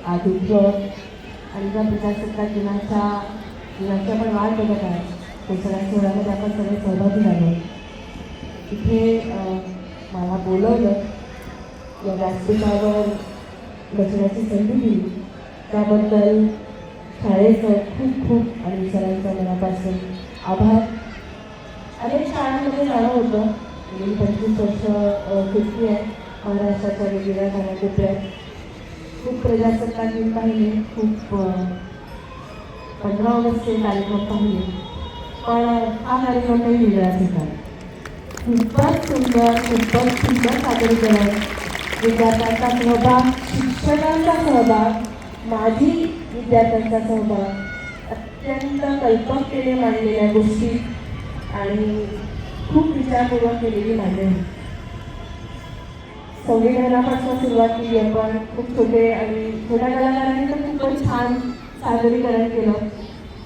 आज उद्योग आणि ज्या प्रजासत्ताक दिनाची आपण वाट बघत आहे ते सगळ्या सोहळ्यामध्ये आपण सगळे सहभागी झालो. इथे मला बोलवलं, या व्यासपीठावर बसण्याची संधी दिली त्याबद्दल शाळेचं खूप खूप आणि सरांच्या मनापासून आभार. अनेक शाळांमध्ये जाणं होतं. गेली 25 वर्ष सुट्टी आहे महाराष्ट्राच्या वेगवेगळ्या कानाकोपऱ्यात. खूप प्रजासत्ताक दिन पाहिले, खूप 15 ऑगस्टचे कार्यक्रम पाहिले, पण हा कार्यक्रमही वेगळाच होता. खूपच सुंदर सादरीकरण, विद्यार्थ्यांचा सहभाग, शिक्षकांचा सहभाग, माजी विद्यार्थ्यांचा सहभाग, अत्यंत कल्पकतेने मांडलेल्या गोष्टी आणि खूप विचारपूर्वक केलेली मांडणी. संविधानापासून सुरुवात केली आपण. खूप छोटे आणि छोट्या कलाकारांनी तर खूपच छान सादरीकरण केलं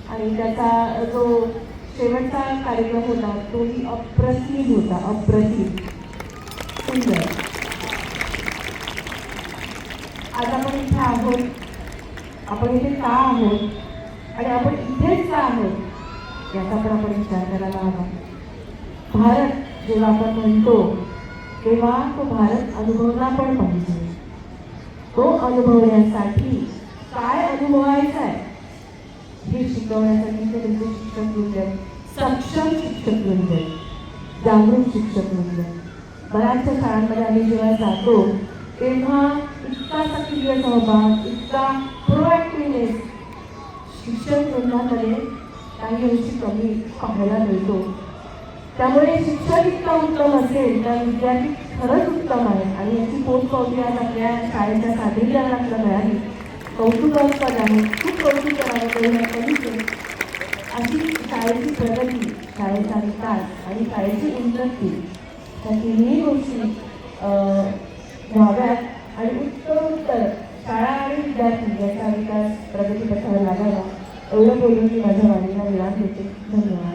आणि त्याचा जो शेवटचा कार्यक्रम होता तोही अप्रतिम होता, अप्रतिम सुंदर. आज आपण इथे आहोत, आपण इथे का आहोत आणि आपण इथेच का आहोत याचा पण आपण विचार करायला हवा. भारत जेव्हा आपण म्हणतो तेव्हा तो भारत अनुभवला पण पाहिजे. तो अनुभवण्यासाठी काय अनुभवायचं आहे हे शिकवण्यासाठी ते तुमचे शिक्षक वृंद, सक्षम शिक्षक वृंद, जागरूक शिक्षक वृंद. बऱ्याचशा शाळांमध्ये आम्ही जेव्हा जातो तेव्हा इतका सक्रिय सहभाग, इतका प्रोॲक्टिव्हनेस शिक्षक वृंदामध्ये काही अंशी कमी पाहायला मिळतो. त्यामुळे शिक्षक इतका उत्तम असेल तर विद्यार्थी खरंच उत्तम आहे आणि याची पोचपावती आज आपल्या शाळेच्या सादरीकरणातलं मिळाली. कौतुकास्पद आहे, खूप कौतुक करावं तेवढ्या कमीच आहे. अशी शाळेची प्रगती, शाळेचा विकास आणि शाळेची उन्नती ह्या तिन्ही गोष्टी व्हाव्यात आणि उत्तरोत्तर शाळा आणि विद्यार्थी याचा विकास प्रगतीपथावर लागावा एवढं बोलून मी माझ्या वाणीला विराम देते. धन्यवाद.